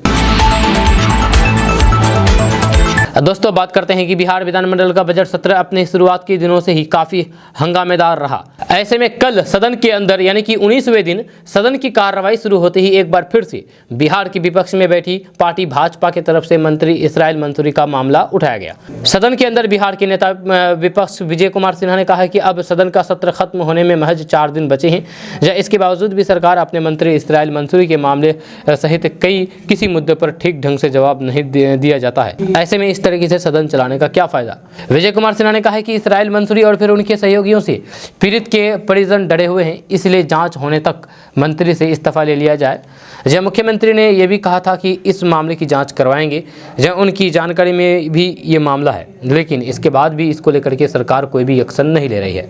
दोस्तों, बात करते हैं कि बिहार विधानमंडल का बजट सत्र अपने शुरुआत के दिनों से ही काफी हंगामेदार रहा। ऐसे में कल सदन के अंदर यानी कि 19वें दिन सदन की कार्रवाई शुरू होते ही एक बार फिर से बिहार के विपक्ष में बैठी पार्टी भाजपा की तरफ से मंत्री इसराइल मंसूरी का मामला उठाया गया। सदन के अंदर बिहार के नेता विपक्ष विजय कुमार सिन्हा ने कहा है कि अब सदन का सत्र खत्म होने में महज 4 दिन बचे हैं। इसके बावजूद भी सरकार अपने मंत्री इसराइल मंसूरी के मामले सहित किसी मुद्दे पर ठीक ढंग से जवाब नहीं दिया जाता है। ऐसे में इस तरीके से सदन चलाने का क्या फायदा। विजय कुमार सिन्हा ने कहा है कि इसराइल मंसूरी और फिर उनके सहयोगियों से पीड़ित के परिजन डरे हुए हैं, इसलिए जांच होने तक मंत्री से इस्तीफा ले लिया जाए। मुख्यमंत्री ने यह भी कहा था कि इस मामले की जांच करवाएंगे। उनकी जानकारी में भी ये मामला है, लेकिन इसके बाद भी इसको लेकर के सरकार कोई भी एक्शन नहीं ले रही है।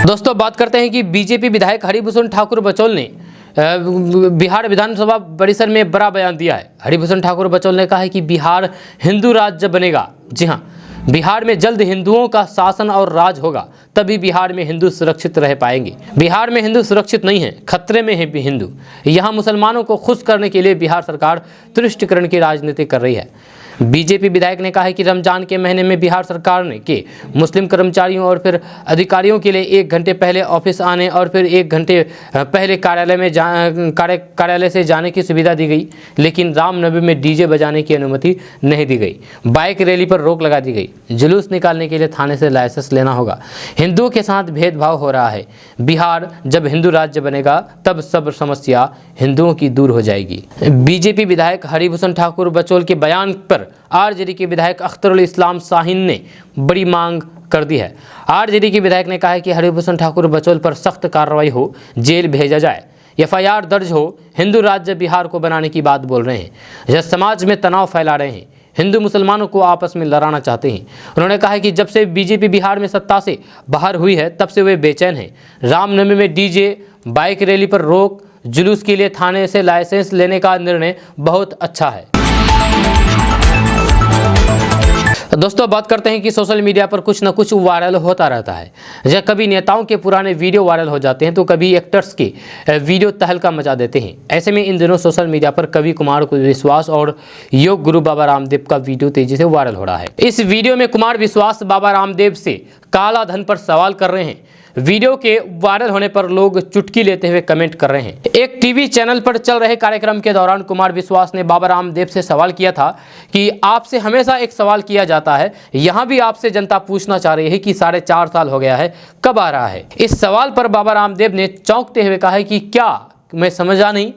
दोस्तों, बात करते हैं कि बीजेपी विधायक हरिभूषण ठाकुर बचौल ने बिहार विधानसभा परिसर में बड़ा बयान दिया है। हरिभूषण ठाकुर बचौल ने कहा है कि बिहार हिंदू राज्य बनेगा। जी हाँ, बिहार में जल्द हिंदुओं का शासन और राज होगा, तभी बिहार में हिंदू सुरक्षित रह पाएंगे। बिहार में हिंदू सुरक्षित नहीं है, खतरे में है हिंदू। यहाँ मुसलमानों को खुश करने के लिए बिहार सरकार तुष्टीकरण की राजनीति कर रही है। बीजेपी विधायक ने कहा है कि रमजान के महीने में बिहार सरकार ने के मुस्लिम कर्मचारियों और फिर अधिकारियों के लिए 1 घंटे पहले ऑफिस आने और फिर 1 घंटे पहले कार्यालय से जाने की सुविधा दी गई, लेकिन रामनवमी में डीजे बजाने की अनुमति नहीं दी गई। बाइक रैली पर रोक लगा दी गई। जुलूस निकालने के लिए थाने से लाइसेंस लेना होगा। हिंदुओं के साथ भेदभाव हो रहा है। बिहार जब हिंदू राज्य बनेगा तब सब समस्या हिंदुओं की दूर हो जाएगी। बीजेपी विधायक हरिभूषण ठाकुर बचौल के बयान पर आरजेडी के विधायक अख्तरुल इस्लाम शाहीन ने बड़ी मांग कर दी है। आरजेडी के विधायक ने कहा है कि हरिभूषण ठाकुर बचौल पर सख्त कार्रवाई हो, जेल भेजा जाए, एफआईआर दर्ज हो। हिंदू राज्य बिहार को बनाने की बात बोल रहे हैं, यह समाज में तनाव फैला रहे हैं, हिंदू मुसलमानों को आपस में लड़ाना चाहते हैं। उन्होंने कहा है कि जब से बीजेपी बिहार में सत्ता से बाहर हुई है तब से वे बेचैन हैं। रामनवमी में डीजे, बाइक रैली पर रोक, जुलूस के लिए थाने से लाइसेंस लेने का निर्णय बहुत अच्छा है। दोस्तों, बात करते हैं कि सोशल मीडिया पर कुछ न कुछ वायरल होता रहता है। कभी नेताओं के पुराने वीडियो वायरल हो जाते हैं तो कभी एक्टर्स के वीडियो तहलका मचा देते हैं। ऐसे में इन दिनों सोशल मीडिया पर कवि कुमार विश्वास और योग गुरु बाबा रामदेव का वीडियो तेजी से वायरल हो रहा है। इस वीडियो में कुमार विश्वास बाबा रामदेव से काला धन पर सवाल कर रहे हैं। वीडियो के वायरल होने पर लोग चुटकी लेते हुए कमेंट कर रहे हैं। एक टीवी चैनल पर चल रहे कार्यक्रम के दौरान कुमार विश्वास ने बाबा रामदेव से सवाल किया था कि आपसे हमेशा एक सवाल किया जाता है, यहाँ भी आपसे जनता पूछना चाह रही है कि 4.5 साल हो गया है, कब आ रहा है। इस सवाल पर बाबा रामदेव ने चौंकते हुए कहा है कि क्या मैं समझा नहीं।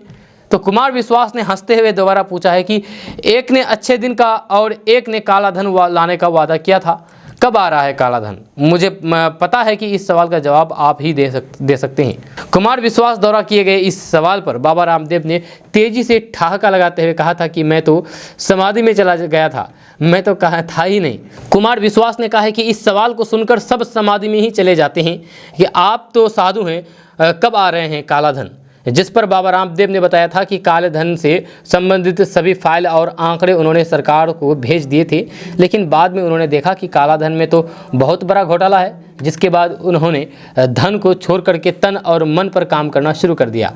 तो कुमार विश्वास ने हंसते हुए दोबारा पूछा है कि एक ने अच्छे दिन का और एक ने काला धन लाने का वादा किया था, कब आ रहा है काला धन। मुझे पता है कि इस सवाल का जवाब आप ही दे सकते हैं। कुमार विश्वास द्वारा किए गए इस सवाल पर बाबा रामदेव ने तेजी से ठहाका लगाते हुए कहा था कि मैं तो समाधि में चला गया था, मैं तो कहा था ही नहीं। कुमार विश्वास ने कहा है कि इस सवाल को सुनकर सब समाधि में ही चले जाते हैं कि आप तो साधु हैं, कब आ रहे हैं काला धन। जिस पर बाबा रामदेव ने बताया था कि काले धन से संबंधित सभी फाइल और आंकड़े उन्होंने सरकार को भेज दिए थे, लेकिन बाद में उन्होंने देखा कि काला धन में तो बहुत बड़ा घोटाला है, जिसके बाद उन्होंने धन को छोड़ करके तन और मन पर काम करना शुरू कर दिया।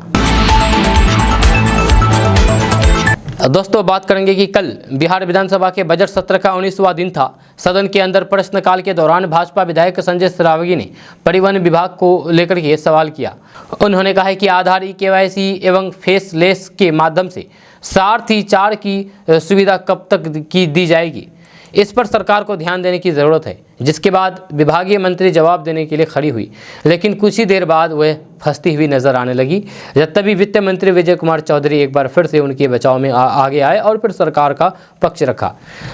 दोस्तों, बात करेंगे कि कल बिहार विधानसभा के बजट सत्र का 19वां दिन था। सदन के अंदर प्रश्नकाल के दौरान भाजपा विधायक संजय सरावगी ने परिवहन विभाग को लेकर के सवाल किया। उन्होंने कहा है कि आधार, KYC एवं फेसलेस के माध्यम से सारथी 4 की सुविधा कब तक की दी जाएगी, इस पर सरकार को ध्यान देने की ज़रूरत है। जिसके बाद विभागीय मंत्री जवाब देने के लिए खड़ी हुई, लेकिन कुछ ही देर बाद वह फंसती हुई नजर आने लगी। जब तभी वित्त मंत्री विजय कुमार चौधरी एक बार फिर से उनके बचाव में आगे आए और फिर सरकार का पक्ष रखा।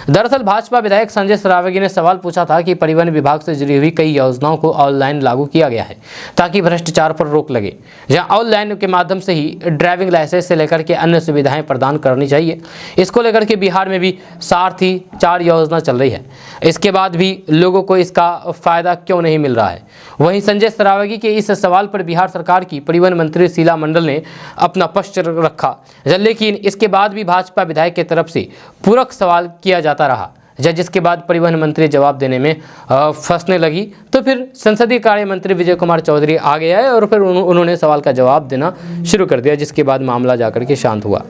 दरअसल भाजपा विधायक संजय सरावगी ने सवाल पूछा था कि परिवहन विभाग से जुड़ी हुई कई योजनाओं को ऑनलाइन लागू किया गया है ताकि भ्रष्टाचार पर रोक लगे, जहाँ ऑनलाइन के माध्यम से ही ड्राइविंग लाइसेंस से लेकर के अन्य सुविधाएं प्रदान करनी चाहिए। इसको लेकर के बिहार में भी सारथी 4 योजना चल रही है, इसके बाद भी लोगों को इसका फायदा क्यों नहीं मिल रहा है। वहीं संजय सरावगी के इस सवाल पर बिहार सरकार की परिवहन मंत्री शीला मंडल ने अपना पक्ष रखा, लेकिन इसके बाद भी भाजपा विधायक की तरफ से पूरक सवाल किया जाता रहा। जिसके बाद परिवहन मंत्री जवाब देने में फंसने लगी, तो फिर संसदीय कार्य मंत्री विजय कुमार चौधरी आगे आए और फिर उन्होंने सवाल का जवाब देना शुरू कर दिया, जिसके बाद मामला जाकर के शांत हुआ।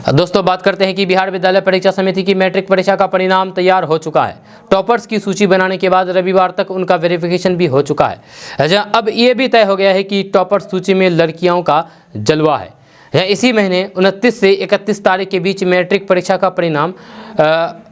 दोस्तों, बात करते हैं कि बिहार विद्यालय परीक्षा समिति की मैट्रिक परीक्षा का परिणाम तैयार हो चुका है। टॉपर्स की सूची बनाने के बाद रविवार तक उनका वेरिफिकेशन भी हो चुका है। अब ये भी तय हो गया है कि टॉपर्स सूची में लड़कियों का जलवा है। इसी महीने 29 से 31 तारीख के बीच मैट्रिक परीक्षा का परिणाम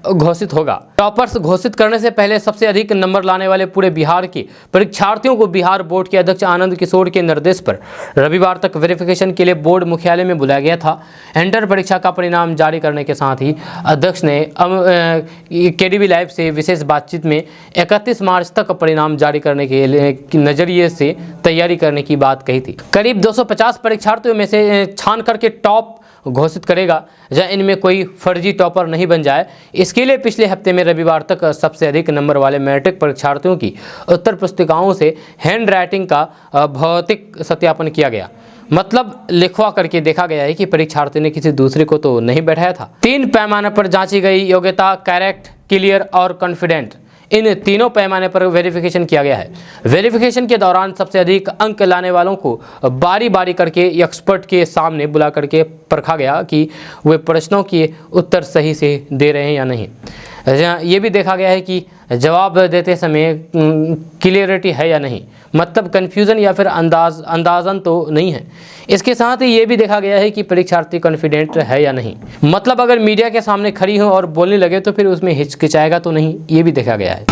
घोषित होगा। टॉपर्स घोषित करने से पहले सबसे अधिक नंबर लाने वाले पूरे बिहार के परीक्षार्थियों को बिहार बोर्ड के अध्यक्ष आनंद किशोर के निर्देश पर रविवार तक वेरिफिकेशन के लिए बोर्ड मुख्यालय में बुलाया गया था। इंटर परीक्षा का परिणाम जारी करने के साथ ही अध्यक्ष ने KDV लाइव से विशेष बातचीत में 31 मार्च तक परिणाम जारी करने के नजरिए से तैयारी करने की बात कही थी। करीब 250 परीक्षार्थियों में से छान करके टॉप घोषित करेगा, जहाँ इनमें कोई फर्जी टॉपर नहीं बन जाए। इसके लिए पिछले हफ्ते में रविवार तक सबसे अधिक नंबर वाले मैट्रिक परीक्षार्थियों की उत्तर पुस्तिकाओं से हैंड राइटिंग का भौतिक सत्यापन किया गया। मतलब लिखवा करके देखा गया है कि परीक्षार्थी ने किसी दूसरे को तो नहीं बैठाया था। 3 पैमाने पर जांची गई योग्यता, करेक्ट, क्लियर और कॉन्फिडेंट, इन तीनों पैमाने पर वेरिफिकेशन किया गया है। वेरिफिकेशन के दौरान सबसे अधिक अंक लाने वालों को बारी बारी करके एक्सपर्ट के सामने बुला करके परखा गया कि वे प्रश्नों के उत्तर सही से दे रहे हैं या नहीं। ये भी देखा गया है कि जवाब देते समय क्लियरिटी है या नहीं, मतलब कन्फ्यूज़न या फिर अंदाजन तो नहीं है। इसके साथ ही ये भी देखा गया है कि परीक्षार्थी कॉन्फिडेंट है या नहीं, मतलब अगर मीडिया के सामने खड़ी हो और बोलने लगे तो फिर उसमें हिचकिचाएगा तो नहीं, ये भी देखा गया है।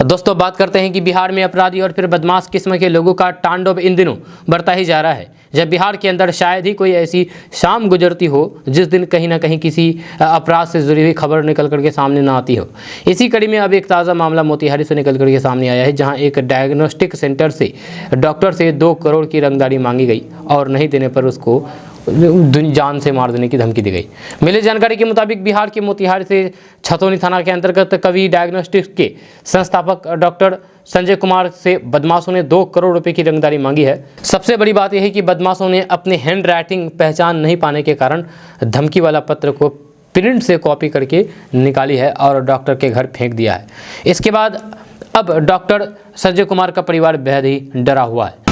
दोस्तों, बात करते हैं कि बिहार में अपराधी और फिर बदमाश किस्म के लोगों का तांडव इन दिनों बढ़ता ही जा रहा है। जब बिहार के अंदर शायद ही कोई ऐसी शाम गुजरती हो जिस दिन कहीं ना कहीं किसी अपराध से जुड़ी हुई खबर निकल करके सामने ना आती हो। इसी कड़ी में अब एक ताज़ा मामला मोतिहारी से निकल करके सामने आया है, जहां एक डायग्नोस्टिक सेंटर से डॉक्टर से 2 करोड़ की रंगदारी मांगी गई और नहीं देने पर उसको जान से मार देने की धमकी दी गई। मिली जानकारी के मुताबिक बिहार के मोतिहारी से छतौनी थाना के अंतर्गत कवि डायग्नोस्टिक्स के संस्थापक डॉक्टर संजय कुमार से बदमाशों ने 2 करोड़ रुपए की रंगदारी मांगी है। सबसे बड़ी बात यह है कि बदमाशों ने अपने हैंड राइटिंग पहचान नहीं पाने के कारण धमकी वाला पत्र को प्रिंट से कॉपी करके निकाली है और डॉक्टर के घर फेंक दिया है। इसके बाद अब डॉक्टर संजय कुमार का परिवार बेहद ही डरा हुआ है।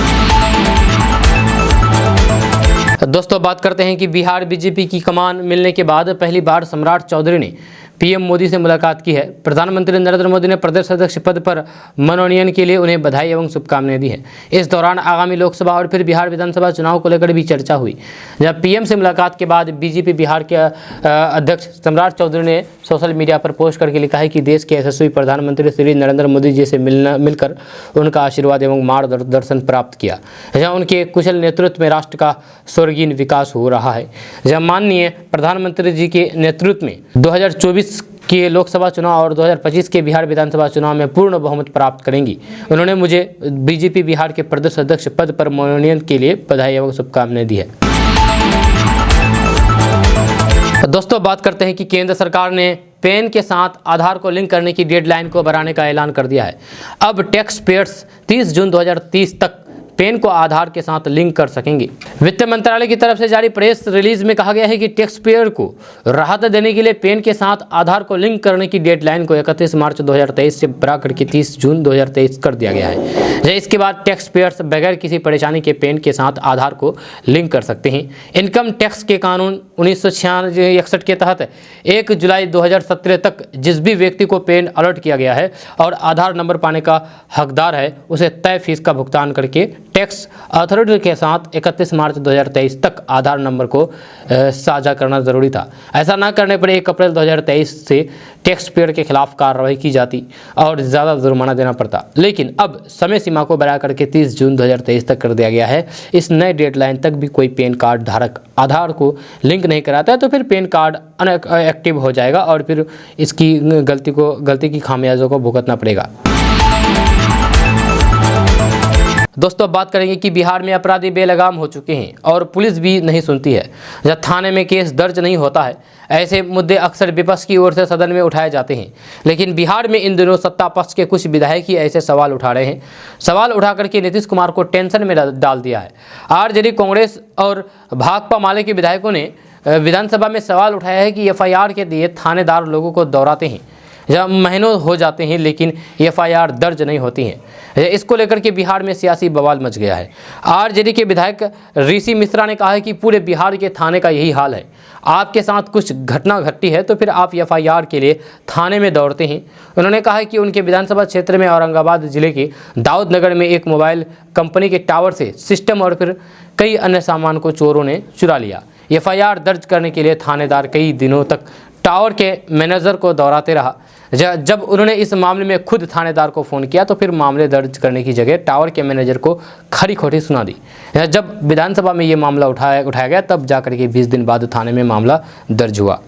दोस्तों, बात करते हैं कि बिहार बीजेपी की कमान मिलने के बाद पहली बार सम्राट चौधरी ने पीएम मोदी से मुलाकात की है। प्रधानमंत्री नरेंद्र मोदी ने प्रदेश अध्यक्ष पद पर मनोनयन के लिए उन्हें बधाई एवं शुभकामनाएं दी है। इस दौरान आगामी लोकसभा और फिर बिहार विधानसभा चुनाव को लेकर भी चर्चा हुई। जब पीएम से मुलाकात के बाद बीजेपी बिहार के अध्यक्ष सम्राट चौधरी ने सोशल मीडिया पर पोस्ट करके लिखा है कि देश के यशस्वी प्रधानमंत्री श्री नरेंद्र मोदी जी से मिलकर उनका आशीर्वाद एवं मार्गदर्शन प्राप्त किया। जहाँ उनके कुशल नेतृत्व में राष्ट्र का स्वर्गीय विकास हो रहा है। जहाँ माननीय प्रधानमंत्री जी के नेतृत्व में 2024 के लोकसभा चुनाव और 2025 के बिहार विधानसभा चुनाव में पूर्ण बहुमत प्राप्त करेंगी। उन्होंने मुझे बीजेपी बिहार के प्रदेश अध्यक्ष पद पर मनोनयन के लिए बधाई एवं शुभकामनाएं दी है। दोस्तों, बात करते हैं कि केंद्र सरकार ने पैन के साथ आधार को लिंक करने की डेडलाइन को बढ़ाने का ऐलान कर दिया है। अब टैक्स पेयर्स 30 जून 2030 तक पैन को आधार के साथ लिंक कर सकेंगे। वित्त मंत्रालय की तरफ से जारी प्रेस रिलीज में कहा गया है कि टैक्स पेयर को राहत देने के लिए पैन के साथ आधार को लिंक करने की डेडलाइन को 31 मार्च 2023 से बढ़ाकर के 30 जून 2023 कर दिया गया है। इसके बाद टैक्स पेयर्स बगैर किसी परेशानी के पैन के साथ आधार को लिंक कर सकते हैं। इनकम टैक्स के कानून 1961 के तहत 1 जुलाई 2017 तक जिस भी व्यक्ति को पैन अलर्ट किया गया है और आधार नंबर पाने का हकदार है, उसे तय फीस का भुगतान करके टैक्स अथॉरिटी के साथ 31 मार्च 2023 तक आधार नंबर को साझा करना जरूरी था। ऐसा न करने पर 1 अप्रैल 2023 से टैक्स पेयर के खिलाफ कार्रवाई की जाती और ज़्यादा जुर्माना देना पड़ता। लेकिन अब समय सीमा को बढ़ा करके 30 जून 2023 तक कर दिया गया है। इस नए डेडलाइन तक भी कोई पैन कार्ड धारक आधार को लिंक नहीं कराता है तो फिर पैन कार्ड अनएक्टिव हो जाएगा और फिर इसकी गलती की खामियाजों को भुगतना पड़ेगा। दोस्तों, बात करेंगे कि बिहार में अपराधी बेलगाम हो चुके हैं और पुलिस भी नहीं सुनती है। जब थाने में केस दर्ज नहीं होता है, ऐसे मुद्दे अक्सर विपक्ष की ओर से सदन में उठाए जाते हैं। लेकिन बिहार में इन दिनों सत्ता पक्ष के कुछ विधायक ही ऐसे सवाल उठा रहे हैं। सवाल उठा करके नीतीश कुमार को टेंशन में डाल दिया है। आरजेडी, कांग्रेस और भाकपा माले के विधायकों ने विधानसभा में सवाल उठाया है कि एफआईआर के लिए थानेदार लोगों को दौड़ाते हैं, जब महीनों हो जाते हैं लेकिन एफआईआर दर्ज नहीं होती हैं। इसको लेकर के बिहार में सियासी बवाल मच गया है। आरजेडी के विधायक ऋषि मिश्रा ने कहा है कि पूरे बिहार के थाने का यही हाल है। आपके साथ कुछ घटना घटती है तो फिर आप एफआईआर के लिए थाने में दौड़ते हैं। उन्होंने कहा है कि उनके विधानसभा क्षेत्र में औरंगाबाद जिले के दाऊद नगर में एक मोबाइल कंपनी के टावर से सिस्टम और फिर कई अन्य सामान को चोरों ने चुरा लिया। एफआईआर दर्ज करने के लिए थानेदार कई दिनों तक टावर के मैनेजर को दौड़ाते रहा। जब उन्होंने इस मामले में खुद थानेदार को फ़ोन किया तो फिर मामले दर्ज करने की जगह टावर के मैनेजर को खरी खोटी सुना दी। जब विधानसभा में ये मामला उठाया गया तब जाकर के 20 दिन बाद थाने में मामला दर्ज हुआ।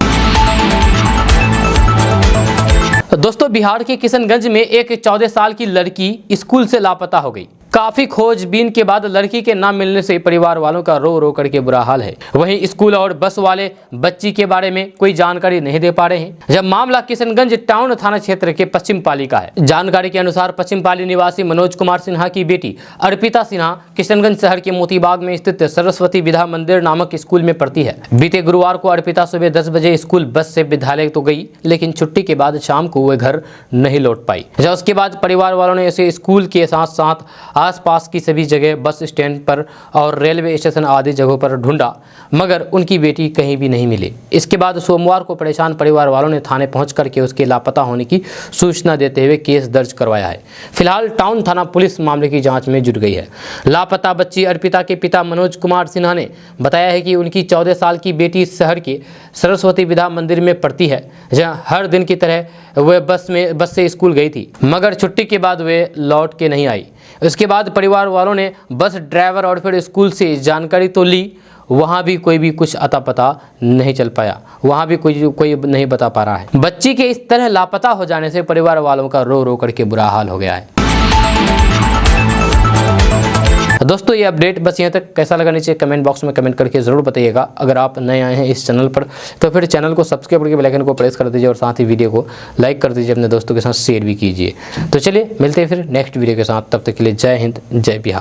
दोस्तों, बिहार के किशनगंज में एक 14 साल की लड़की स्कूल से लापता हो गई। काफी खोजबीन के बाद लड़की के ना मिलने से परिवार वालों का रो रो करके बुरा हाल है। वहीं स्कूल और बस वाले बच्ची के बारे में कोई जानकारी नहीं दे पा रहे हैं। जब मामला किशनगंज टाउन थाना क्षेत्र के पश्चिम पाली का है। जानकारी के अनुसार पश्चिम पाली निवासी मनोज कुमार सिन्हा की बेटी अर्पिता सिन्हा किशनगंज शहर के मोतीबाग में स्थित सरस्वती विद्या मंदिर नामक स्कूल में पढ़ती है। बीते गुरुवार को अर्पिता सुबह 10 बजे स्कूल बस से विद्यालय तो गई, लेकिन छुट्टी के बाद शाम को वह घर नहीं लौट पाई। उसके बाद परिवार वालों ने इसे स्कूल के साथ साथ आसपास की सभी जगह, बस स्टैंड पर और रेलवे स्टेशन आदि जगहों पर ढूंढा, मगर उनकी बेटी कहीं भी नहीं मिली। इसके बाद सोमवार को परेशान परिवार वालों ने थाने पहुंच करके उसके लापता होने की सूचना देते हुए केस दर्ज करवाया है। फिलहाल टाउन थाना पुलिस मामले की जांच में जुट गई है। लापता बच्ची अर्पिता के पिता मनोज कुमार सिन्हा ने बताया है कि उनकी 14 साल की बेटी शहर के सरस्वती विद्या मंदिर में पढ़ती है, जहाँ हर दिन की तरह वह बस से स्कूल गई थी, मगर छुट्टी के बाद वे लौट के नहीं आई। इसके बाद परिवार वालों ने बस ड्राइवर और फिर स्कूल से जानकारी तो ली, वहाँ भी कोई भी कुछ अता पता नहीं चल पाया। वहाँ भी कोई नहीं बता पा रहा है। बच्ची के इस तरह लापता हो जाने से परिवार वालों का रो रो करके बुरा हाल हो गया है। दोस्तों, ये अपडेट बस यहाँ तक। कैसा लगा नीचे कमेंट बॉक्स में कमेंट करके ज़रूर बताइएगा। अगर आप नए आए हैं इस चैनल पर तो फिर चैनल को सब्सक्राइब करके बेल आइकन को प्रेस कर दीजिए और साथ ही वीडियो को लाइक कर दीजिए, अपने दोस्तों के साथ शेयर भी कीजिए। तो चलिए मिलते हैं फिर नेक्स्ट वीडियो के साथ। तब तक के लिए जय हिंद, जय बिहार।